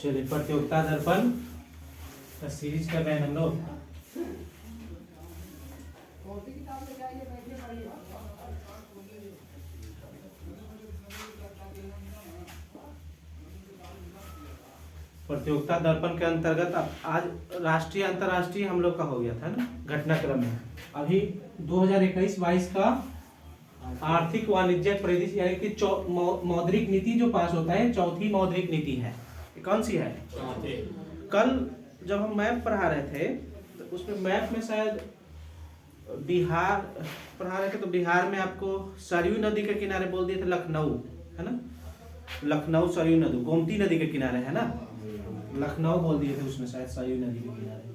चलिए प्रतियोगिता दर्पण का सीरीज कर रहे हैं हम लोग। प्रतियोगिता दर्पण के अंतर्गत आज राष्ट्रीय अंतर्राष्ट्रीय हम लोग का हो गया था ना घटनाक्रम में। अभी 2021-22 का आर्थिक वाणिज्यिक परिदृश्य यानी कि मौद्रिक नीति जो पास होता है, चौथी मौद्रिक नीति है। ये कौन सी है? कल जब हम मैप पढ़ा रहे थे तो उसमें मैप में शायद बिहार पढ़ा रहे थे, तो बिहार में आपको सरयू नदी के किनारे बोल दिए थे लखनऊ, है ना। लखनऊ सरयू नदी गोमती नदी के किनारे है ना, लखनऊ बोल दिए थे उसमें शायद सरयू नदी के किनारे।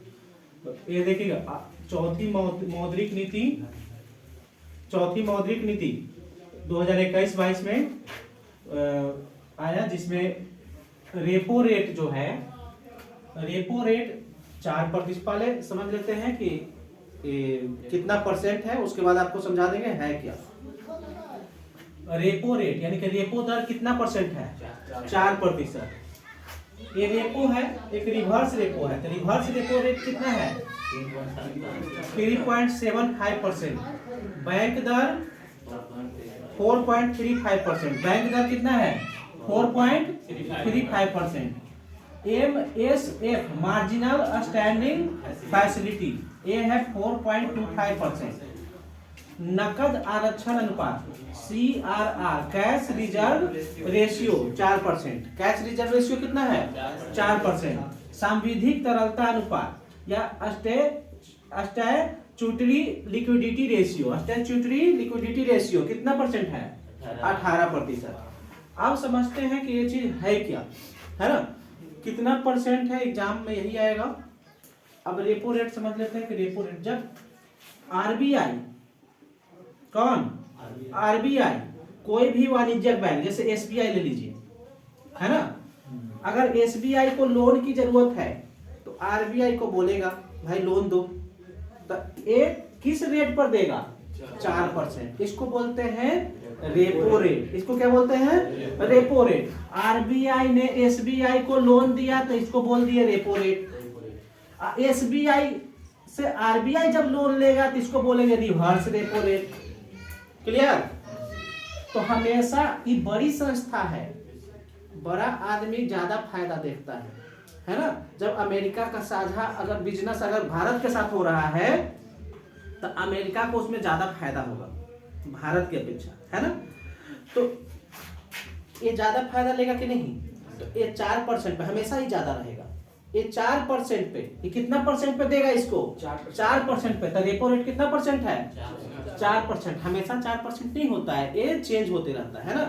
तो ये देखिएगा चौथी मौद्रिक नीति 2021-22 में आया, जिसमें रेपो रेट जो है, रेपो रेट 4%। पहले समझ लेते हैं कि कितना परसेंट है, उसके बाद आपको समझा देंगे है क्या। रेपो रेट यानी कि रेपो दर कितना परसेंट है? 4%। ये रेपो है, एक रिवर्स रेपो है। तो रिवर्स रेपो रेट कितना है? 3.75%। बैंक दर 4.35%। बैंक दर कितना है? 4.35%। MSF मार्जिनल स्टैंडिंग फैसिलिटी ये है 4.25%। नकद आरक्षण अनुपात CRR cash reserve ratio 4%। Cash reserve ratio कितना है? 4%। सांविधिक तरलता अनुपात या स्टैट्यूटरी लिक्विडिटी रेशियो कितना परसेंट है? 18%। अब समझते हैं कि ये चीज है क्या, है ना। कितना परसेंट है एग्जाम में यही आएगा। अब रेपो रेट समझ लेते हैं कि रेपो रेट जब RBI RBI कोई भी वाणिज्यिक बैंक जैसे SBI ले लीजिए, है ना। अगर SBI को लोन की जरूरत है तो RBI को बोलेगा भाई लोन दो, तो ये किस रेट पर देगा? 4%। इसको बोलते हैं रेपो रेट। इसको क्या बोलते हैं? Repo rate. RBI ने SBI को लोन दिया तो इसको बोल दिए रेपो रेट। SBI से RBI जब लोन लेगा तो इसको बोलेंगे रिवर्स रेपो रेट। क्लियर? तो हमेशा ये बड़ी संस्था है, बड़ा आदमी ज्यादा फायदा देखता है ना। जब अमेरिका का साझा अगर बिजनेस अगर भारत के साथ हो रहा है तो अमेरिका को उसमें ज्यादा फायदा होगा भारत की अपेक्षा, है ना। तो ये ज्यादा फायदा लेगा कि नहीं? तो ये 4% पे हमेशा ही ज्यादा रहेगा। ये 4% पे ये कितना परसेंट पे देगा इसको? 4% पे। तो रेपो रेट कितना परसेंट है? 4%। हमेशा 4% नहीं होता है, ये चेंज होते रहता है ना।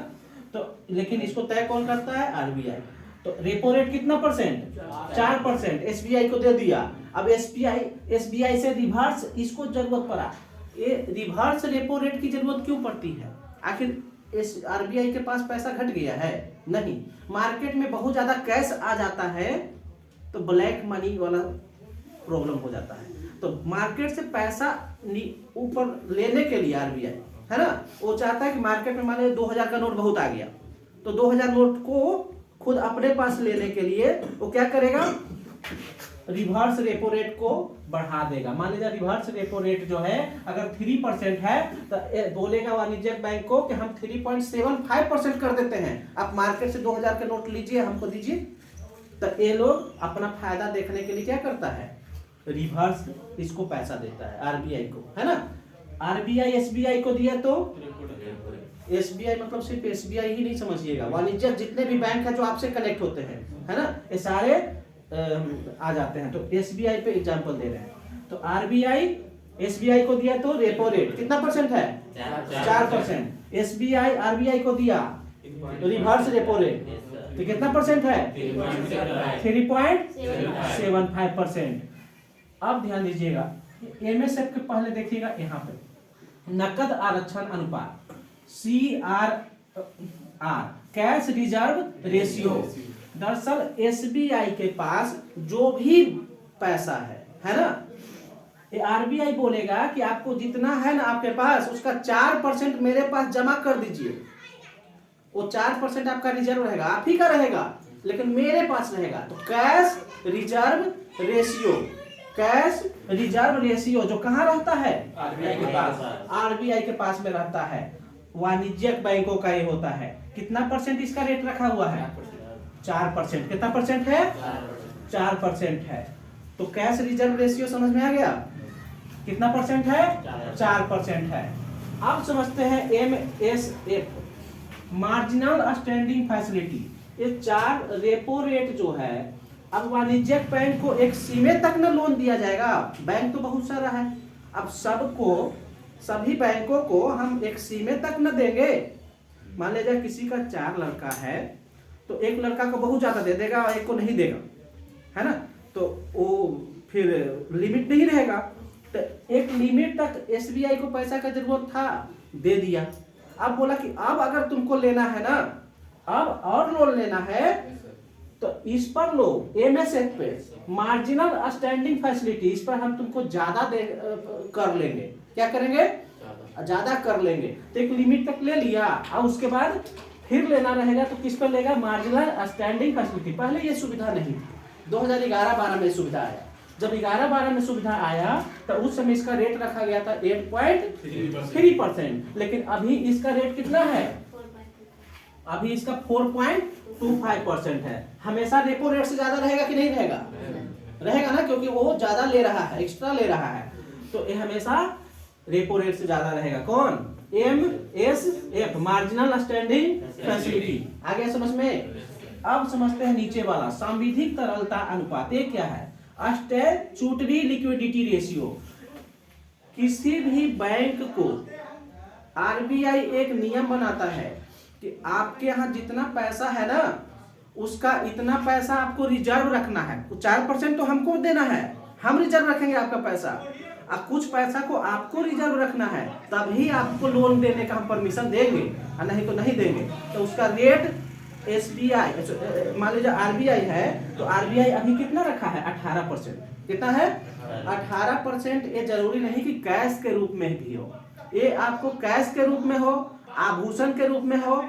तो लेकिन इसको तय कौन करता है? RBI। तो रेपो रेट कितना परसेंट? 4%। SBI को दे दिया। अब SBI से रिवर्स इसको जरूरत पड़ा। ये रिवर्स रेपो रेट की जरूरत क्यों पड़ती है? आखिर इस RBI के पास पैसा घट गया है? नहीं, मार्केट में बहुत ज्यादा कैश आ जाता है तो ब्लैक मनी वाला प्रॉब्लम हो जाता है। तो मार्केट से पैसा ऊपर लेने के लिए RBI, है ना, वो चाहता है कि मार्केट में मान लीजिए 2000 का नोट बहुत आ गया, तो 2000 नोट को खुद अपने पास लेने के लिए वो क्या करेगा? रिवर्स रेपो रेट को बढ़ा देगा। मान लीजिए रिवर्स रेपो रेट जो है अगर 3% है तो बोलेगा वाणिज्यिक बैंक को कि हम 3.75% कर देते हैं, आप मार्केट से 2000 के नोट लीजिए, हमको दीजिए। तो ये लोग अपना फायदा देखने के लिए क्या करता है? रिवर्स इसको पैसा देता है RBI को, है ना। RBI SBI को दिया तो SBI मतलब सिर्फ SBI ही नहीं समझिएगा, वाणिज्यिक जितने भी बैंक है जो आपसे कनेक्ट होते हैं, है ना, ये सारे आ जाते हैं। तो SBI पे एग्जांपल दे रहे हैं। तो RBI SBI को दिया तो रेपो रेट कितना परसेंट है? 4%। SBI RBI को दिया तो रिवर्स रेपो रेट तो कितना परसेंट है? 3.75%। अब ध्यान दीजिएगा MSF के पहले देखिएगा यहाँ पे नकद आरक्षण अनुपात CRR कैश रिजर्व रेशियो। दरअसल SBI के पास जो भी पैसा है ना, ये RBI बोलेगा कि आपको जितना है ना आपके पास उसका 4% मेरे पास जमा कर दीजिए। वो 4% आपका रिजर्व रहेगा, आप ही का रहेगा। लेकिन मेरे पास रहेगा। तो cash reserve ratio, cash reserve ratio जो कहाँ रहता है? आरबीआई के पास, आरबीआई के पास में रहता है। वाणिज्यिक बैंकों का ये होता है। कितना परसेंट इसका रेट रखा हुआ है? 4%। कितना परसेंट है? 4% है। तो कैश रिजर्व रेशियो समझ में आ गया? कितना परसेंट है? 4% है। अब समझते हैं MSF, मार्जिनल स्टैंडिंग फैसिलिटी। ये 4 रेपो रेट जो है, अब वाणिज्यिक बैंक को एक सीमित तक न लोन दिया जाएगा। बैंक तो बहुत सारा है, अब सबको, सभी बैंकों को हम एक सीमित तक न देंगे। मान लीजिए किसी का 4 लड़का है, तो एक लड़का को बहुत ज्यादा दे देगा और एक को नहीं देगा, है ना? तो वो फिर लिमिट नहीं रहेगा। तो एक लिमिट तक एसबीआई को पैसा का जरूरत था, दे दिया। अब बोला कि अब अगर तुमको लेना है ना, अब और लोन लेना है, तो इस पर लो, एमएसएफ पे, मार्जिनल स्टैंडिंग फैसिलिटी, इस पर हम तुमको ज्यादा कर लेंगे। क्या करेंगे? ज्यादा कर लेंगे। तो एक लिमिट तक ले लिया, और उसके बाद फिर लेना रहेगा तो किस पर लेगा? Marginal standing facility. पहले ये सुविधा नहीं थी, 2011-12 में सुविधा आया। जब 11-12 में सुविधा आया तो उस समय इसका रेट रखा गया था 8.3%, लेकिन अभी इसका रेट कितना है? अभी इसका 4.25% है। हमेशा रेपो रेट से ज्यादा रहेगा कि नहीं रहेगा? रहेगा ना, क्योंकि वो ज्यादा ले रहा है, एक्स्ट्रा ले रहा है, तो ये हमेशा रेपो रेट से ज्यादा रहेगा। कौन? MSF, marginal standing facility. आ गया समझ में? अब समझते हैं नीचे वाला, सांविधिक तरलता अनुपात। ये क्या है? Statutory liquidity ratio. किसी भी बैंक को आरबीआई एक नियम बनाता है कि आपके यहाँ जितना पैसा है ना, उसका इतना पैसा आपको रिजर्व रखना है। 4% तो हमको देना है, हम रिजर्व रखेंगे आपका पैसा, और कुछ पैसा को आपको रिजर्व रखना है, तभी आपको लोन देने का हम परमिशन देंगे, और नहीं तो नहीं देंगे। तो उसका रेट एसबीआई, मान लीजिए आरबीआई है, तो आरबीआई अभी कितना रखा है? 18%। कितना है? 18%। ये जरूरी नहीं कि कैश के रूप में भी हो, ये आपको कैश के रूप में हो, आभूषण के रूप में हो,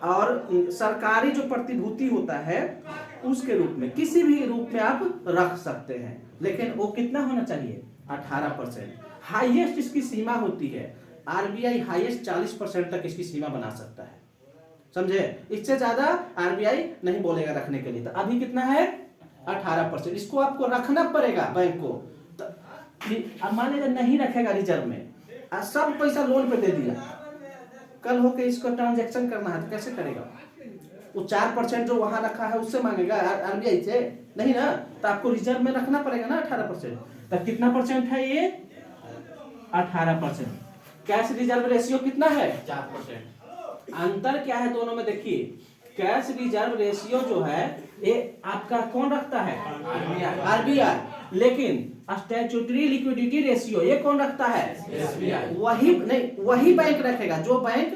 और सरकारी जो प्रतिभूति होता है उसके रूप में, किसी भी रूप में आप रख सकते हैं। लेकिन वो कितना होना चाहिए? 18%। हाईएस्ट इसकी सीमा होती है, आरबीआई हाईएस्ट 40% तक इसकी सीमा बना सकता है, समझे? इससे ज्यादा आरबीआई नहीं बोलेगा रखने के लिए। तो अभी कितना है? 18%। इसको आपको रखना पड़ेगा बैंक को। तो अब मान लीजिए नहीं रखेगा रिजर्व में, सब पैसा लोन पे दे दिया, कल होके इसको ट्रांजैक्शन करना है तो कैसे करेगा? वो 4% जो वहां रखा है उससे मांगेगा आरबीआई से? नहीं ना। तो आपको रिजर्व में रखना पड़ेगा ना 18%। तो कितना परसेंट है ये? 18%। कैश रिजर्व रेशियो कितना है? 4%। अंतर क्या है दोनों में? देखिए, कैश रिजर्व रेशियो जो है ये आपका कौन रखता है? आरबीआई। लेकिन स्टैट्यूटरी लिक्विडिटी रेशियो ये कौन रखता है? एसबीआई। वही नहीं, वही बैंक रखेगा जो बैंक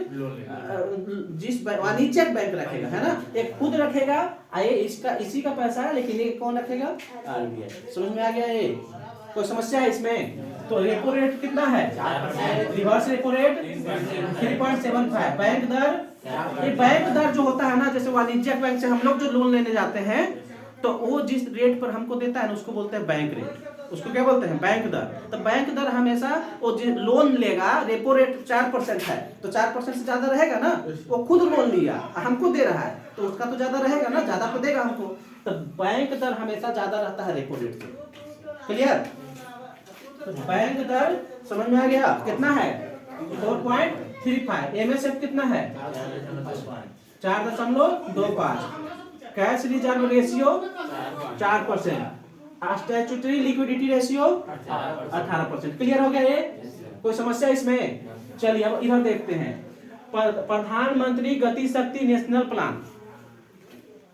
जिस वाणिज्यिक बैंक रखेगा, है ना? एक खुद रखेगा, ये इसका इसी का पैसा है, लेकिन ये कौन रखेगा? आरबीआई। समझ में आ गया? ये कोई समस्या है इसमें? तो रेपो रेट कितना है? 4%। Reverse repo rate 3.75। बैंक दर, ये बैंक दर जो होता है ना, जैसे वाणिज्यिक बैंक से हम लोग जो लोन लेने जाते हैं, तो वो जिस रेट पर हमको देता है ना, उसको बोलते हैं बैंक रेट। उसको क्या बोलते हैं? बैंक दर। तो बैंक दर हमेशा वो जो लोन लेगा, रेपो रेट 4% है, तो 4% से ज्यादा रहेगा ना। वो खुद लोन लिया, हमको दे रहा है, तो उसका तो ज्यादा रहेगा ना, ज्यादा तो देगा हमको। तो बैंक दर हमेशा ज्यादा रहता है रेपो रेट से। क्लियर? तो बैंक दर समझ में आ गया? कितना है? 4.35। एमएसएफ कितना है? 4.25। Cash reserve ratio 4%। Statutory liquidity ratio 18%। Clear हो गया ये? कोई समस्या इसमें? चलिए अब इधर देखते हैं, प्रधानमंत्री गति शक्ति नेशनल प्लान।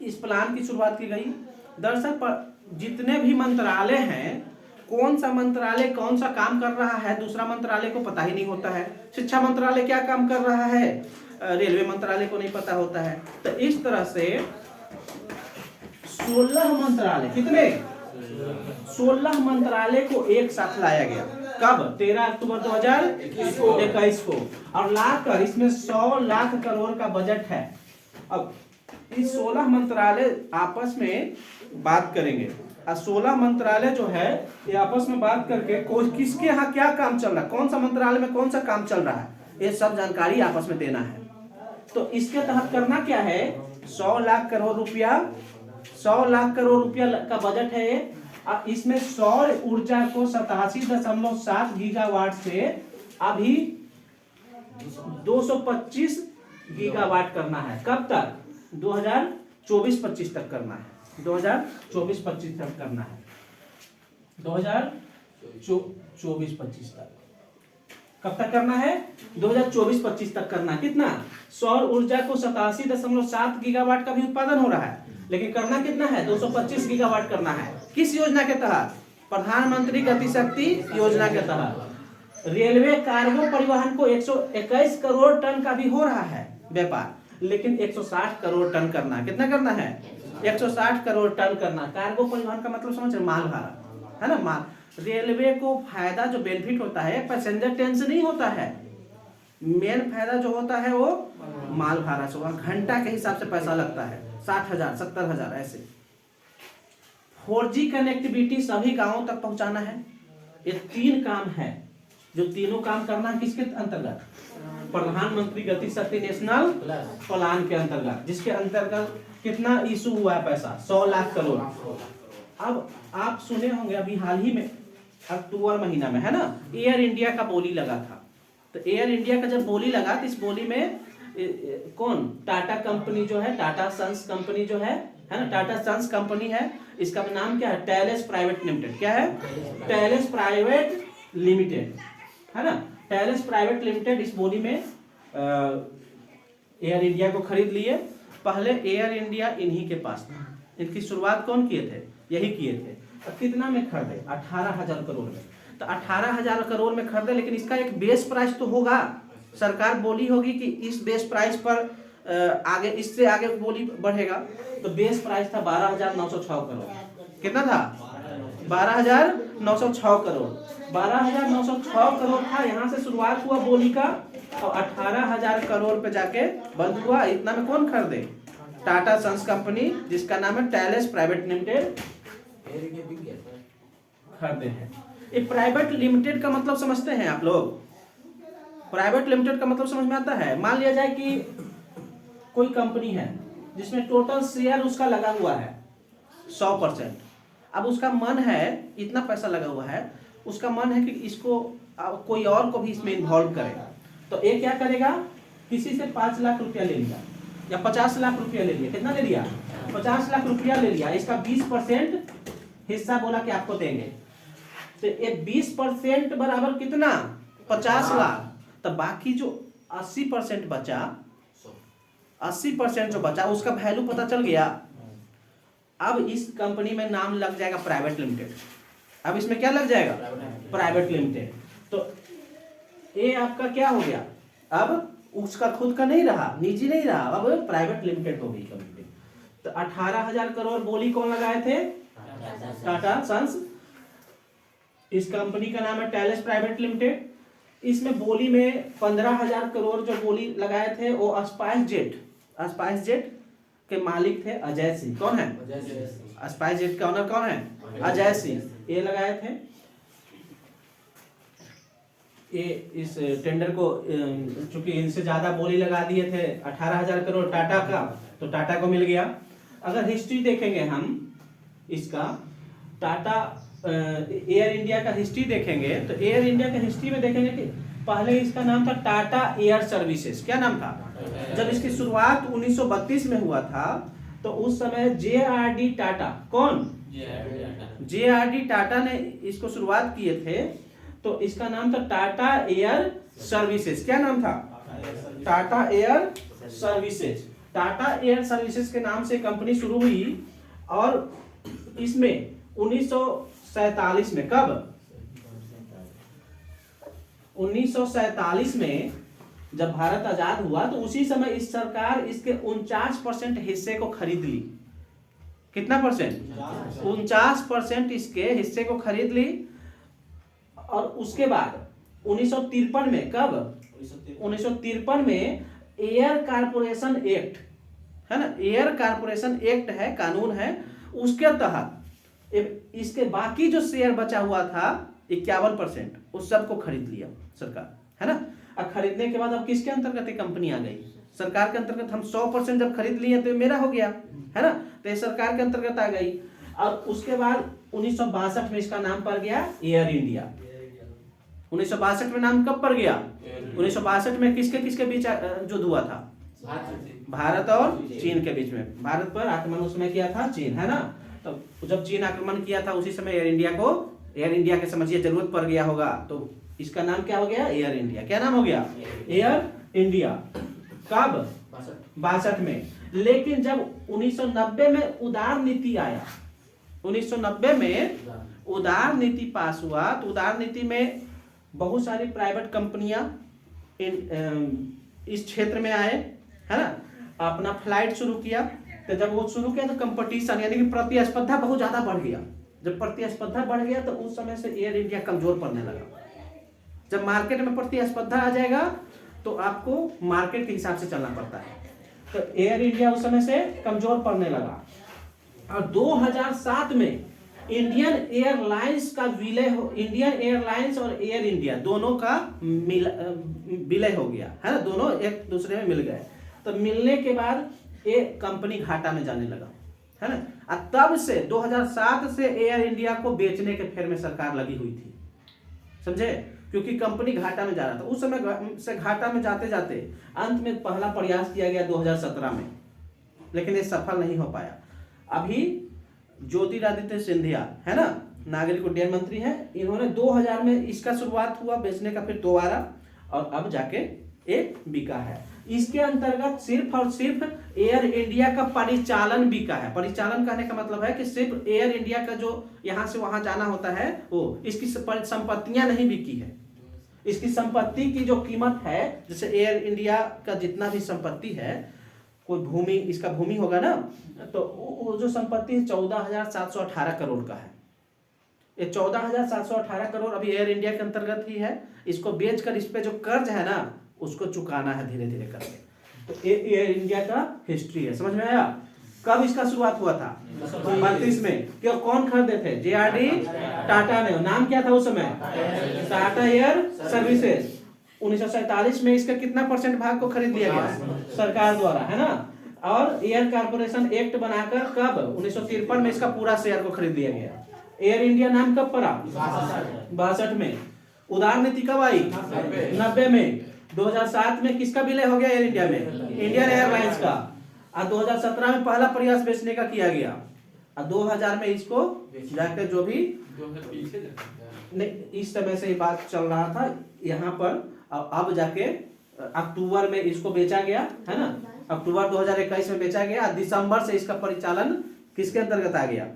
इस प्लान की शुरुआत की गई। दरअसल जितने भी मंत्रालय हैं, कौन सा मंत्रालय कौन सा काम कर रहा है दूसरा मंत्रालय को पता ही नहीं होता है। शिक्षा मंत्रालय क्या काम कर रहा है, रेलवे मंत्रालय को नहीं पता होता है। तो इस तरह से 16 मंत्रालय, कितने? 16 मंत्रालय को एक साथ लाया गया। कब? 13 अक्टूबर 2021 को। और लाकर इसमें 100 लाख करोड़ का बजट है। अब ये 16 मंत्रालय आपस में बात करेंगे और 16 मंत्रालय जो है ये आपस में बात करके कोई किसके यहाँ क्या काम चल रहा है, कौन सा मंत्रालय में कौन सा काम चल रहा है, ये सब जानकारी आपस में देना है। तो इसके तहत करना क्या है, 100 लाख करोड़ रुपया, 100 लाख करोड़ रुपया का बजट है ये। इसमें सौर ऊर्जा को 87.7 गीगावाट से अभी 225 गीगावाट करना है। कब तक, 2024-25 तक करना है, 2024-25 तक करना है, 2024-25 तक। कब तक करना है, 2024-25 तक करना है। कितना, सौर ऊर्जा को 87.7 गीगावाट का भी उत्पादन हो रहा है, लेकिन करना कितना है, 225 गीगावाट करना है। किस योजना के तहत, प्रधानमंत्री गति शक्ति योजना के तहत। रेलवे कार्गो परिवहन को 121 करोड़ टन का भी हो रहा है व्यापार, लेकिन 160 करोड़ टन करना है। कितना करना है, 160 करोड़ टन करना। कार्गो परिवहन का मतलब समझ रहे, माल भाड़ा है ना, माल। रेलवे को फायदा जो बेनिफिट होता है पैसेंजर ट्रेन से नहीं होता है, मेन फायदा जो होता है वो माल भाड़ा से, वहां घंटा के हिसाब से पैसा लगता है, 60,000 70,000 ऐसे। 4G कनेक्टिविटी सभी गांवों तक पहुंचाना है। ये 3 काम है, जो तीनों काम करना है किसके अंतर्गत, प्रधानमंत्री गति शक्ति नेशनल प्लान के अंतर्गत, जिसके अंतर्गत कितना इशू हुआ है पैसा, 100 लाख करोड़। अब आप सुने होंगे अभी हाल ही में अक्टूबर महीना में है ना, एयर इंडिया का बोली लगा था। तो एयर इंडिया का जब बोली लगा तो इस बोली में कौन, टाटा कंपनी जो है, टाटा सन्स कंपनी जो है ना, टाटा सन्स कंपनी है, इसका नाम क्या है, टेलेस प्राइवेट लिमिटेड। क्या है, टेलेस प्राइवेट लिमिटेड है ना, टेलेस प्राइवेट लिमिटेड इस बोली में एयर इंडिया को खरीद लिए। पहले एयर इंडिया इन्हीं के पास था, इनकी शुरुआत कौन किए थे, यही किए थे। और कितना में खरीदे, 18,000 करोड़ में। तो 18,000 करोड़ में खरीदे, लेकिन इसका एक बेस प्राइस तो होगा, सरकार बोली होगी कि इस बेस प्राइस पर आगे, इससे आगे बोली बढ़ेगा। तो बेस प्राइस था 12,906 करोड़। कितना था, 12,906 करोड़। 12,906 करोड़ था, यहाँ से शुरुआत हुआ बोली का, और 18,000 करोड़ पे जाके बंद हुआ। इतना में कौन खरीदे, टाटा सन्स कंपनी, जिसका नाम है टेलेस प्राइवेट लिमिटेड, खरीदे हैं। ये प्राइवेट लिमिटेड का मतलब समझते हैं आप लोग, प्राइवेट लिमिटेड का मतलब समझ में आता है। मान लिया जाए कि कोई कंपनी है जिसमें टोटल शेयर उसका लगा हुआ है 100%। अब उसका मन है, इतना पैसा लगा हुआ है, उसका मन है कि इसको कोई और को भी इसमें इन्वॉल्व करेगा। तो ये क्या करेगा, किसी से 5 लाख रुपया ले लिया या 50 लाख रुपया ले लिया। कितना ले लिया, 50 लाख रुपया ले लिया। इसका 20% हिस्सा बोला कि आपको देंगे। तो ये 20% बराबर कितना, 50 लाख। तो बाकी जो 80% बचा, 80% जो बचा उसका वैल्यू पता चल गया। अब इस कंपनी में नाम लग जाएगा प्राइवेट लिमिटेड। अब इसमें क्या लग जाएगा, प्राइवेट लिमिटेड। तो ये आपका क्या हो गया, अब उसका खुद का नहीं रहा, निजी नहीं रहा, अब प्राइवेट लिमिटेड हो गई कंपनी। तो 18,000 करोड़ बोली कौन लगाए थे, टाटा सन्स। इस कंपनी का नाम है टेलेस प्राइवेट लिमिटेड। इसमें बोली में 15,000 करोड़ जो बोली लगाए थे वो स्पाइस जेट के मालिक थे अजय सिंह। कौन है, स्पाइस जेट का ओनर कौन है, अजय सिंह। ये लगाए थे। ये इस टेंडर को चूंकि इनसे ज्यादा बोली लगा दिए थे 18,000 करोड़ टाटा का, तो टाटा को मिल गया। अगर हिस्ट्री देखेंगे हम इसका, टाटा एयर इंडिया का हिस्ट्री देखेंगे तो एयर इंडिया का हिस्ट्री में देखेंगे कि पहले इसका नाम था टाटा एयर सर्विसेज। क्या नाम था, जब इसकी शुरुआत 1932 में हुआ था तो उस समय JRD टाटा, कौन, JRD टाटा ने इसको शुरुआत किए थे। तो इसका नाम था टाटा एयर सर्विसेज। क्या नाम था, Tata air services. Tata air services के नाम से कंपनी शुरू हुई और इसमें 1947 में, कब, 1947 में जब भारत आजाद हुआ तो उसी समय इस सरकार इसके 49% हिस्से को खरीद ली। कितना परसेंट, 49% इसके हिस्से को खरीद ली। और उसके बाद 1953 में, कब, 1953 में एयर कारपोरेशन एक्ट है ना, एयर कारपोरेशन एक्ट है, कानून है, उसके तहत इसके बाकी जो शेयर बचा हुआ था 51%, उस सबको खरीद लिया सरकार, है ना। अब खरीदने के बाद अब किसके अंतर्गत ये कंपनी आ गई? सरकार के अंतर्गत। हम 100% जब खरीद लिए तो मेरा हो गया, है ना, तो ये सरकार के अंतर्गत आ गई। और उसके बाद 1962 में इसका नाम पड़ गया एयर इंडिया। 1962 में नाम कब पड़ गया? 1962 में किसके किसके बीच युद्ध हुआ था? भारत और चीन के बीच में। भारत पर आक्रमण उसमें किया था चीन, है ना। तो जब चीन आक्रमण किया था उसी समय एयर इंडिया के समझिए जरूरत पड़ गया होगा, तो इसका नाम क्या हो गया? Air India. क्या नाम हो गया? Air India. कब? 62 में। लेकिन जब 1990 में उदार नीति आया, 1990 में उदार नीति पास हुआ, तो उदार नीति में बहुत सारी प्राइवेट कंपनियां इस क्षेत्र में आए, है ना, अपना फ्लाइट शुरू किया। तो जब वो शुरू किया तो कंपटीशन यानी कि प्रतिस्पर्धा बहुत ज्यादा बढ़ गया। जब प्रतिस्पर्धा बढ़ गया तो उस समय से एयर इंडिया कमजोर पड़ने लगा। जब मार्केट में प्रतिस्पर्धा आ जाएगा तो आपको मार्केट के हिसाब से चलना पड़ता है, तो एयर इंडिया उस समय से कमजोर पड़ने लगा। और 2007 में इंडियन एयरलाइंस का विलय हो, इंडियन एयरलाइंस और एयर इंडिया दोनों का विलय हो गया, है ना, दोनों एक दूसरे में मिल गए। तो मिलने के बाद ये कंपनी घाटा में जाने लगा, है ना। और तब से 2007 से एयर इंडिया को बेचने के फेर में सरकार लगी हुई थी, समझे, क्योंकि कंपनी घाटा में जा रहा था। उस समय से घाटा में जाते जाते अंत में पहला प्रयास किया गया 2017 में, लेकिन ये सफल नहीं हो पाया। अभी ज्योतिरादित्य सिंधिया, है ना, नागरिक उड्डयन मंत्री है, इन्होंने 2000 में इसका शुरुआत हुआ बेचने का, फिर दोबारा, और अब जाके एक बिका है। इसके अंतर्गत सिर्फ और सिर्फ एयर इंडिया का परिचालन बिका है। परिचालन कहने का मतलब है कि सिर्फ एयर इंडिया का जो यहाँ से वहां जाना होता है वो, इसकी संपत्तियां नहीं बिकी है। इसकी संपत्ति की जो कीमत है, जैसे एयर इंडिया का जितना भी संपत्ति है, कोई भूमि, इसका भूमि होगा ना, तो वो जो संपत्ति 14,718 करोड़ का है। ये 14,718 करोड़ अभी एयर इंडिया के अंतर्गत ही है। इसको बेचकर इस पे जो कर्ज है ना उसको चुकाना है धीरे धीरे करके। तो एयर इंडिया का हिस्ट्री है, समझ में आया? कब इसका शुरुआत हुआ था? 32 में। क्यों, कौन खरीदे थे? JRD टाटा ने। नाम क्या था उस समय? Tata air services. 1947 में इसका कितना % भाग को खरीद लिया गया? सरकार द्वारा, है ना। और एयर कारपोरेशन एक्ट बनाकर कब? 1953 में इसका पूरा शेयर को खरीद लिया गया। एयर इंडिया नाम कब पड़ा? 62 में। उदार नीति कब आई? 90 में। 2007 में किसका विलय हो गया एयर इंडिया में? इंडियन एयरलाइंस का। और 2017 में पहला प्रयास बेचने का किया गया। और 2000 में इसको जाकर जो भी नहीं, इस समय से ये बात चल रहा था यहाँ पर। अब जाके अक्टूबर में इसको बेचा गया, है ना, अक्टूबर 2021 में बेचा गया। दिसंबर से इसका परिचालन किसके अंतर्गत आ गया?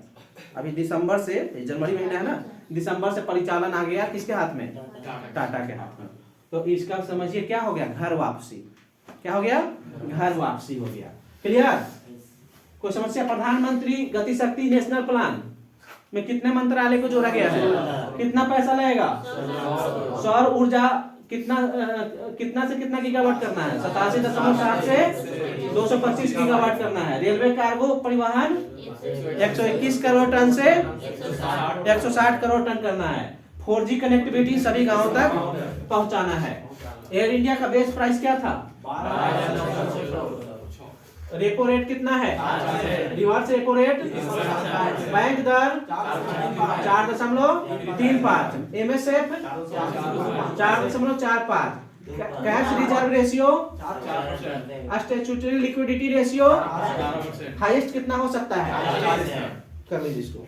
अभी दिसंबर से, जनवरी महीना है ना, दिसंबर से परिचालन आ गया किसके हाथ में? टाटा के हाथ में। तो इसका समझिए क्या हो गया? घर वापसी। क्या हो गया? घर वापसी हो गया। क्लियर? कोई समस्या? प्रधानमंत्री गति शक्ति नेशनल प्लान में कितने मंत्रालय को जोड़ा गया है? कितना पैसा लगेगा? सौर ऊर्जा कितना से कितना गीगावाट करना है? 87.7 से 225 गीगावाट करना है। रेलवे कार्गो परिवहन 121 करोड़ टन से 160 करोड़ टन करना है। 4G कनेक्टिविटी सभी गांवों तक पहुंचाना है। एयर इंडिया का बेस प्राइस क्या था? रेपो रेट कितना है? रिवर्स रेपो रेट, बैंक दर 4.35, MSF 4.45, cash reserve ratio, statutory liquidity ratio highest कितना हो सकता है? कर लीजिए इसको।